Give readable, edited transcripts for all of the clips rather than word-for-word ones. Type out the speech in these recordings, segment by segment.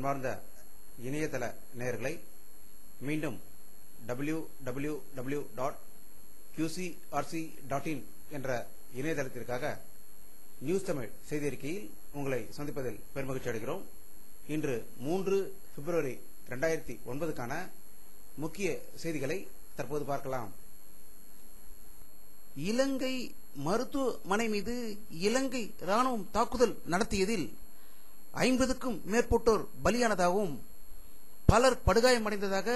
அன்பார்ந்த இணையதள நேயர்களை மீண்டும் www.qcrc.in என்ற இணையதளத்திற்காக நியூஸ் தமிழ் செய்தி அறிக்கையில் உங்களை சந்திப்பதில் பெருமகிழ்ச்சி அடைகிறோம். இன்று 3 பிப்ரவரி 2009க்கான முக்கிய செய்திகளை தற்போது பார்க்கலாம். இலங்கை மருத்துவமனை மீது இலங்கை ராணுவம் தாக்குதல் நடத்தியதில் 50க்கும் மேற்பட்டோர் பலியானதாகவும் பலர் படுகாயமடைந்ததாக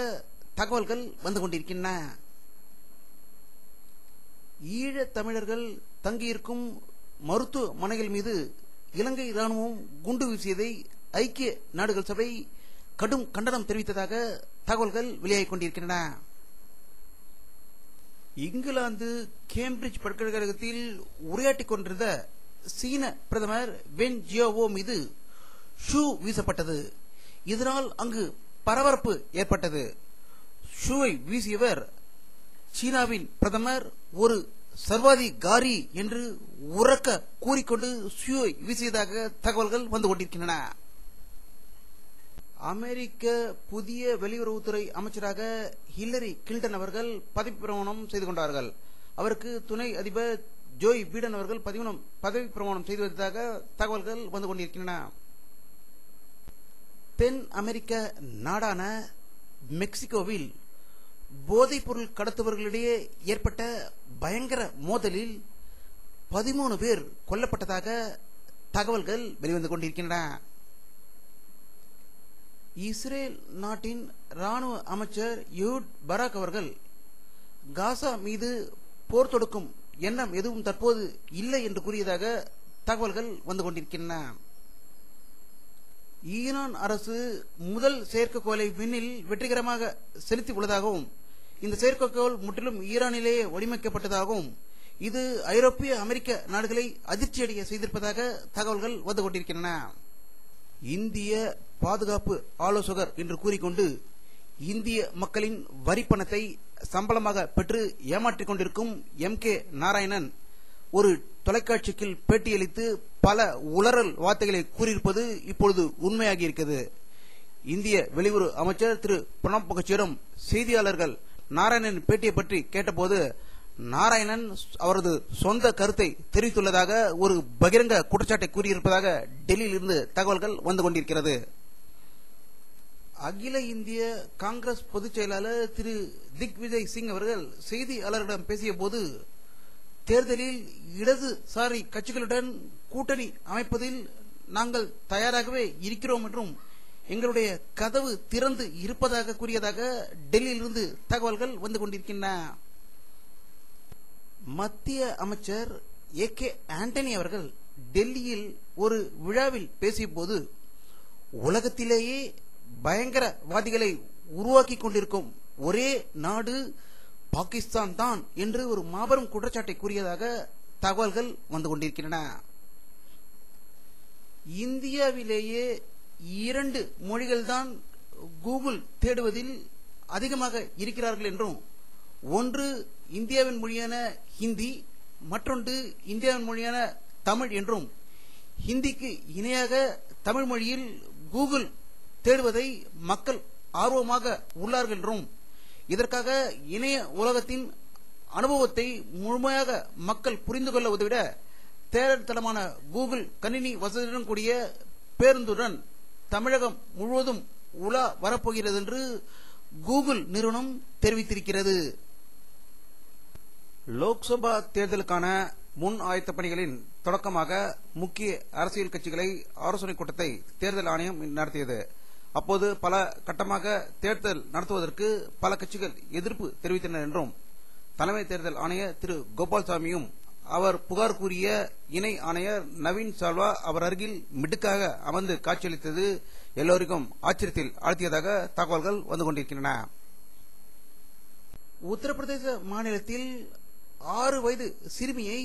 தகவல்கள் வந்து கொண்டிருக்கின்றன. ஈழத் தமிழர்கள் தங்கியிருக்கும் மருத்துவமனைகள் மீது இலங்கை ராணுவம் குண்டு வீசியதை ஐக்கிய நாடுகள் சபை கடும் கண்டனம் தெரிவித்ததாக தகவல்கள் வெளியாகிக் கொண்டிருக்கின்றன. இங்கிலாந்து கேம்பிரிட்ஜ் பல்கலைக்கழகத்தில் உரையாற்றிக் கொண்டிருந்த சீன பிரதமர் வென் ஜியாவோ மீது ஷூ வீசப்பட்டது. இதனால் அங்கு பரபரப்பு ஏற்பட்டது. ஷூவை வீசியவர் சீனாவின் பிரதமர் ஒரு சர்வாதிகாரி என்று உரக்க கூறிக்கொண்டு ஷூவை வீசியதாக தகவல்கள் வந்து கொண்டிருக்கின்றன. அமெரிக்க புதிய வெளியுறவுத்துறை அமைச்சராக ஹில்லரி கிளின்டன் அவர்கள் பதவி பிரமாணம் செய்து கொண்டார்கள். அவருக்கு துணை அதிபர் ஜோய் பைடன் அவர்கள் பதவி பிரமாணம் செய்து வருவதாக தகவல்கள் வந்து கொண்டிருக்கின்றன. தென் அமெரிக்க நாடான மெக்சிகோவில் போதைப் பொருள் கடத்துபவர்களிடையே ஏற்பட்ட பயங்கர மோதலில் 13 பேர் கொல்லப்பட்டதாக தகவல்கள் வெளிவந்து கொண்டிருக்கின்றன. இஸ்ரேல் நாட்டின் ராணுவ அமைச்சர் யூட் பராக் அவர்கள் காசா மீது போர் தொடுக்கும் எண்ணம் எதுவும் தற்போது இல்லை என்று கூறியதாக தகவல்கள் வந்து கொண்டிருக்கின்றன. ஈரான் அரசு முதல் செயற்கைக்கோளை விண்ணில் வெற்றிகரமாக செலுத்தி உள்ளதாகவும் இந்த செயற்கைக்கோள் முற்றிலும் ஈரானிலேயே வடிவமைக்கப்பட்டதாகவும் இது ஐரோப்பிய அமெரிக்க நாடுகளை அதிர்ச்சியடைய செய்திருப்பதாக தகவல்கள் வந்து கொண்டிருக்கின்றன. இந்திய பாதுகாப்பு ஆலோசகர் என்று கூறிக்கொண்டு இந்திய மக்களின் வரிப்பணத்தை சம்பளமாக பெற்று ஏமாற்றிக் கொண்டிருக்கும் MK நாராயணன் ஒரு தொலைக்காட்சிக்கு பேட்டியளித்து பல உளறல் வார்த்தைகளை கூறியிருப்பது இப்பொழுது உண்மையாகி இருக்கிறது. இந்திய வெளியுறவு அமைச்சர் திரு பிரணாப் முகர்ஜியிடம் செய்தியாளர்கள் நாராயணன் பேட்டியை பற்றி கேட்டபோது நாராயணன் அவரது சொந்த கருத்தை தெரிவித்துள்ளதாக ஒரு பகிரங்க குற்றச்சாட்டை கூறியிருப்பதாக டெல்லியில் இருந்து தகவல்கள் வந்து கொண்டிருக்கிறது. அகில இந்திய காங்கிரஸ் பொதுச் செயலாளர் திரு திக்விஜய் சிங் அவர்கள் செய்தியாளர்களிடம் பேசிய போது தேர்தலில் இடதுசாரி கட்சிகளுடன் கூட்டணி அமைப்பதில் நாங்கள் தயாராகவே இருக்கிறோம் என்றும் எங்களுடைய கதவு திறந்து இருப்பதாக கூறியதாக டெல்லியிலிருந்து தகவல்கள் வந்து கொண்டிருக்கின்றன. மத்திய அமைச்சர் AK ஆண்டனி அவர்கள் டெல்லியில் ஒரு விழாவில் பேசிய போது உலகத்திலேயே பயங்கரவாதிகளை உருவாக்கி கொண்டிருக்கும் ஒரே நாடு பாகிஸ்தான் தான் என்று ஒரு மாபெரும் குற்றச்சாட்டை கூறியதாக தகவல்கள் வந்து கொண்டிருக்கின்றன. இந்தியாவிலேயே 2 மொழிகள் தான் கூகுள் தேடுவதில் அதிகமாக இருக்கிறார்கள் என்றும் ஒன்று இந்தியாவின் மொழியான ஹிந்தி மற்றொன்று இந்தியாவின் மொழியான தமிழ் என்றும் ஹிந்திக்கு இணையாக தமிழ் மொழியில் கூகுள் தேடுவதை மக்கள் ஆர்வமாக உள்ளார்கள் என்றும் இதற்காக இணைய உலகத்தின் அனுபவத்தை முழுமையாக மக்கள் புரிந்து கொள்ள உதவிட தேடல் தளமான கூகுள் கணினி வசதியுடன் கூடிய பேருந்துடன் தமிழகம் முழுவதும் உலா வரப்போகிறது என்று கூகுள் நிறுவனம் தெரிவித்திருக்கிறது. லோக்சபா தேர்தலுக்கான முன் ஆயத்த பணிகளின் தொடக்கமாக முக்கிய அரசியல் கட்சிகளை ஆலோசனை கூட்டத்தை தேர்தல் ஆணையம் நடத்தியது. அப்போது பல கட்டமாக தேர்தல் நடத்துவதற்கு பல கட்சிகள் எதிர்ப்பு தெரிவித்தனர் என்றும் தலைமை தேர்தல் ஆணையர் திரு கோபால்சாமியும் அவர் புகார் கூறிய இணை ஆணையர் நவீன் சால்வா அவர் அருகில் மிடுக்காக அமர்ந்து காட்சியளித்தது எல்லோருக்கும் ஆச்சரியத்தில் ஆழ்த்தியதாக தகவல்கள் வந்து கொண்டிருக்கின்றன. உத்தரப்பிரதேச மாநிலத்தில் 6 வயது சிறுமியை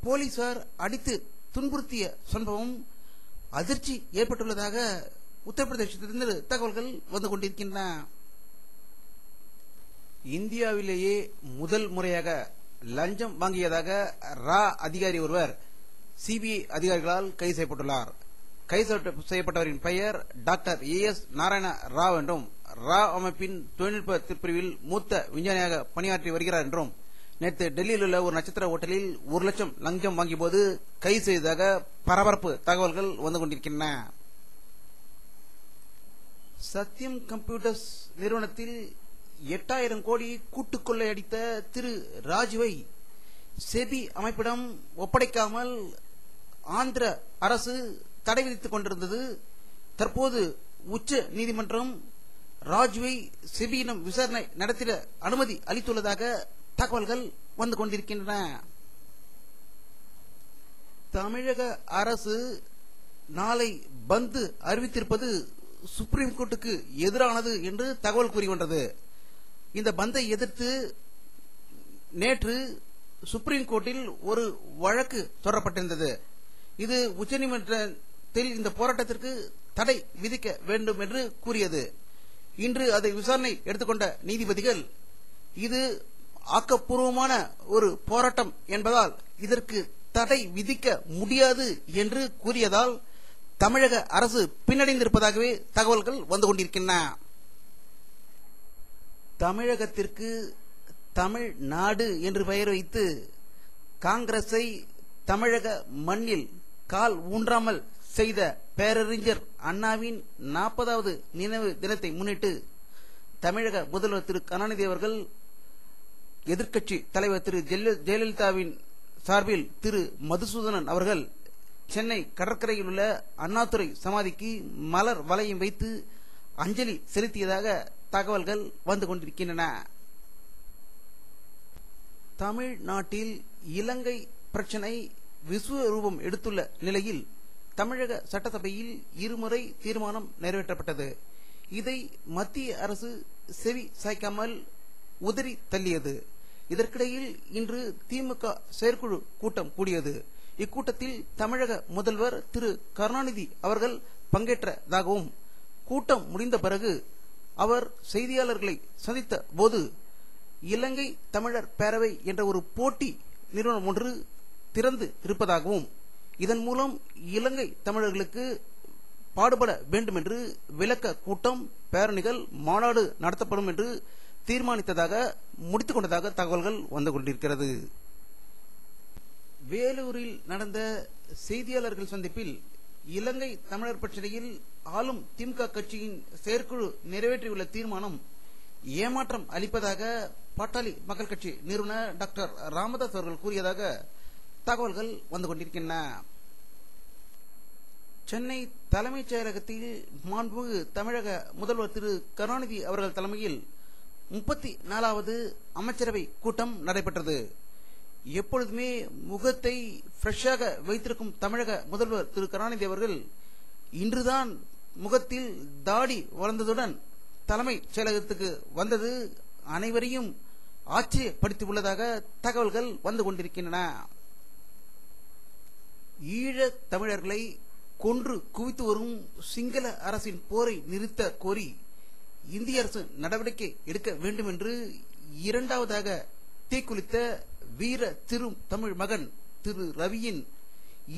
போலீசார் அடித்து துன்புறுத்திய சம்பவம் அதிர்ச்சி ஏற்பட்டுள்ளதாக உத்தரப்பிரதேசத்திலிருந்து தகவல்கள் வந்து கொண்டிருக்கின்றன. இந்தியாவிலேயே முதல் முறையாக லஞ்சம் வாங்கியதாக ரா அதிகாரி ஒருவர் CBI அதிகாரிகளால் கைது செய்யப்பட்டுள்ளார். கைது செய்யப்பட்டவரின் பெயர் டாக்டர் ஏஎஸ் நாராயண ராவ் என்றும் ராவ் அமைப்பின் தொழில்நுட்ப பிரிவில் மூத்த விஞ்ஞானியாக பணியாற்றி வருகிறார் என்றும் நேற்று டெல்லியில் உள்ள ஒரு நட்சத்திர ஹோட்டலில் 1 லட்சம் லஞ்சம் வாங்கிய போது கைது செய்ததாக பரபரப்பு தகவல்கள் வந்து கொண்டிருக்கின்றன. சத்யம் கம்ப்யூட்டர்ஸ் நிறுவனத்தில் 8000 கோடி கூட்டுக் கொள்ளையடித்த திரு ராஜுவை செபி அமைப்பிடம் ஒப்படைக்காமல் ஆந்திர அரசு தடை விதித்துக் கொண்டிருந்தது. தற்போது உச்ச நீதிமன்றம் ராஜுவை செபியிடம் விசாரணை நடத்திட அனுமதி அளித்துள்ளதாக தகவல்கள் வந்து கொண்டிருக்கின்றன. தமிழக அரசு நாளை பந்த் அறிவித்திருப்பது சுப்ரீம் கோர்ட்டுக்கு எதிரானது என்று தகவல் கூறிக்கொண்டது. இந்த பந்தை எதிர்த்து நேற்று சுப்ரீம் கோர்ட்டில் ஒரு வழக்கு தொடரப்பட்டிருந்தது. இது உச்சநீதிமன்றத்தில் இந்த போராட்டத்திற்கு தடை விதிக்க வேண்டும் என்று கூறியது. இன்று அதை விசாரணை எடுத்துக்கொண்ட நீதிபதிகள் இது ஆக்கப்பூர்வமான ஒரு போராட்டம் என்பதால் இதற்கு தடை விதிக்க முடியாது என்று கூறியதால் தமிழக அரசு பின்னடைந்திருப்பதாகவே தகவல்கள் வந்து கொண்டிருக்கின்றன. தமிழகத்திற்கு தமிழ்நாடு என்று பெயர் வைத்து காங்கிரஸை தமிழக மண்ணில் கால் ஊன்றாமல் செய்த பேரறிஞர் அண்ணாவின் 40வது நினைவு தினத்தை முன்னிட்டு தமிழக முதல்வர் திரு கருணாநிதி அவர்கள் எதிர்க்கட்சி தலைவர் திரு ஜெயலலிதாவின் சார்பில் திரு மதுசூதனன் அவர்கள் சென்னை கடற்கரையில் உள்ள அண்ணாதுரை சமாதிக்கு மலர் வளையம் வைத்து அஞ்சலி செலுத்தியதாக தகவல்கள் வந்து கொண்டிருக்கின்றன. தமிழ்நாட்டில் இலங்கை பிரச்சினை விஸ்வரூபம் எடுத்துள்ள நிலையில் தமிழக சட்டசபையில் இருமுறை தீர்மானம் நிறைவேற்றப்பட்டது. இதை மத்திய அரசு செவி சாய்க்காமல் உதறி தள்ளியது. இதற்கிடையில் இன்று திமுக செயற்குழு கூட்டம் கூடியது. இக்கூட்டத்தில் தமிழக முதல்வர் திரு கருணாநிதி அவர்கள் பங்கேற்றதாகவும் கூட்டம் முடிந்த பிறகு அவர் செய்தியாளர்களை சந்தித்த போது இலங்கை தமிழர் பேரவை என்ற ஒரு போட்டி நிறுவனம் ஒன்று திறந்து இருப்பதாகவும் இதன் மூலம் இலங்கை தமிழர்களுக்கு பாடுபட வேண்டும் என்று விளக்க கூட்டம், பேரணிகள், மாநாடு நடத்தப்படும் என்று தீர்மானித்ததாக முடித்துக் கொண்டதாக தகவல்கள் வந்து கொண்டிருக்கிறது. வேலூரில் நடந்த செய்தியாளர்கள் சந்திப்பில் இலங்கை தமிழர் பிரச்சனையில் ஆளும் திமுக கட்சியின் செயற்குழு நிறைவேற்றியுள்ள தீர்மானம் ஏமாற்றம் அளிப்பதாக பாட்டாளி மக்கள் கட்சி நிறுவனர் டாக்டர் ராமதாஸ் அவர்கள் கூறியதாக தகவல்கள் வந்து கொண்டிருக்கின்றன. சென்னை தலைமைச் செயலகத்தில் மாண்புமிகு தமிழக முதல்வர் திரு கருணாநிதி அவர்கள் தலைமையில் 34வது அமைச்சரவை கூட்டம் நடைபெற்றது. எப்பொழுதுமே முகத்தை ஃப்ரெஷ்ஷாக வைத்திருக்கும் தமிழக முதல்வர் திரு கருணாநிதி அவர்கள் இன்றுதான் முகத்தில் தாடி வளர்ந்ததுடன் தலைமைச் செயலகத்துக்கு வந்தது அனைவரையும் ஆச்சரியப்படுத்தியுள்ளதாக தகவல்கள் வந்து கொண்டிருக்கின்றன. ஈழத் தமிழர்களை கொன்று குவித்து வரும் சிங்கள அரசின் போரை நிறுத்த கோரி இந்திய அரசு நடவடிக்கை எடுக்க வேண்டும் என்று இரண்டாவதாக தீக்குளித்த வீர திரு தமிழ் மகன் திரு ரவியின்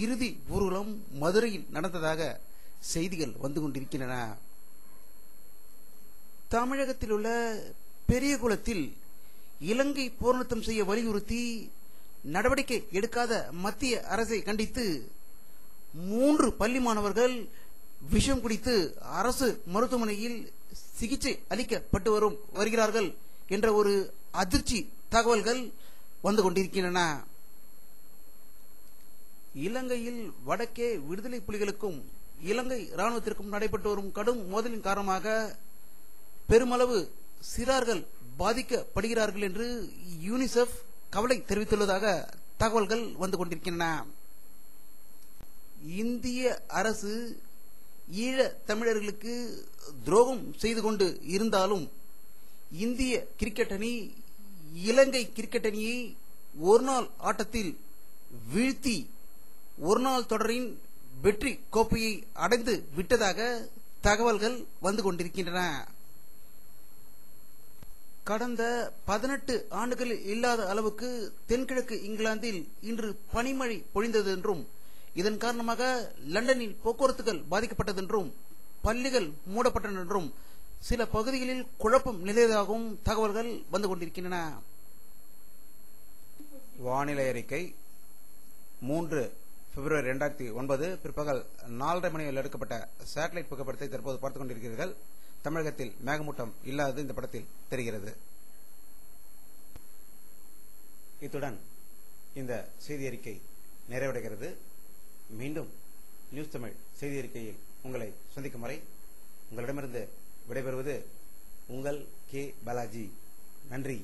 இறுதி ஊர்வலம் மதுரையில் நடந்ததாக செய்திகள் வந்து கொண்டிருக்கின்றன. தமிழகத்தில் உள்ள பெரியகுளத்தில் இலங்கை போர் நிறுத்தம் செய்ய வலியுறுத்தி நடவடிக்கை எடுக்காத மத்திய அரசை கண்டித்து 3 பள்ளி மாணவர்கள் விஷம் குடித்து அரசு மருத்துவமனையில் சிகிச்சை அளிக்கப்பட்டு வருகிறார்கள் என்ற ஒரு அதிர்ச்சி தகவல்கள் வந்து கொண்டிருக்கின்றன. இலங்கையில் வடக்கே விடுதலை புலிகளுக்கும் இலங்கை ராணுவத்திற்கும் நடைபெற்று வரும் கடும் மோதலின் காரணமாக பெருமளவு சிறார்கள் பாதிக்கப்படுகிறார்கள் என்று யூனிசெஃப் கவலை தெரிவித்துள்ளதாக தகவல்கள் வந்து கொண்டிருக்கின்றன. இந்திய அரசு ஈழ தமிழர்களுக்கு துரோகம் செய்து கொண்டு இருந்தாலும் இந்திய கிரிக்கெட் அணி இலங்கை கிரிக்கெட் அணியை ஒருநாள் ஆட்டத்தில் வீழ்த்தி ஒருநாள் தொடரின் வெற்றி கோப்பையை அடைந்து விட்டதாக தகவல்கள் வந்து கொண்டிருக்கின்றன. கடந்த 18 ஆண்டுகளில் இல்லாத அளவுக்கு தென்கிழக்கு இங்கிலாந்தில் இன்று பனிமழை பொழிந்தது என்றும் இதன் காரணமாக லண்டனில் போக்குவரத்துகள் பாதிக்கப்பட்டதென்றும் பள்ளிகள் மூடப்பட்டன என்றும் சில பகுதிகளில் குழப்பம் நிலவியதாகவும் தகவல்கள் வந்து கொண்டிருக்கின்றன. வானிலை அறிக்கை 3 பிப்ரவரி 2009 பிற்பகல் 4:30 மணியில் எடுக்கப்பட்ட சேட்டலைட் புகைப்படத்தை தற்போது பார்த்துக் கொண்டிருக்கிறீர்கள். தமிழகத்தில் மேகமூட்டம் இல்லாதது இந்த படத்தில் தெரிகிறது. இத்துடன் இந்த செய்தி அறிக்கை நிறைவடைகிறது. மீண்டும் நியூஸ் தமிழ் செய்தி அறிக்கையில் உங்களை சந்திக்கும் வரை உங்களிடமிருந்து விடைபெறுவது உங்கள் கே பாலாஜி. நன்றி.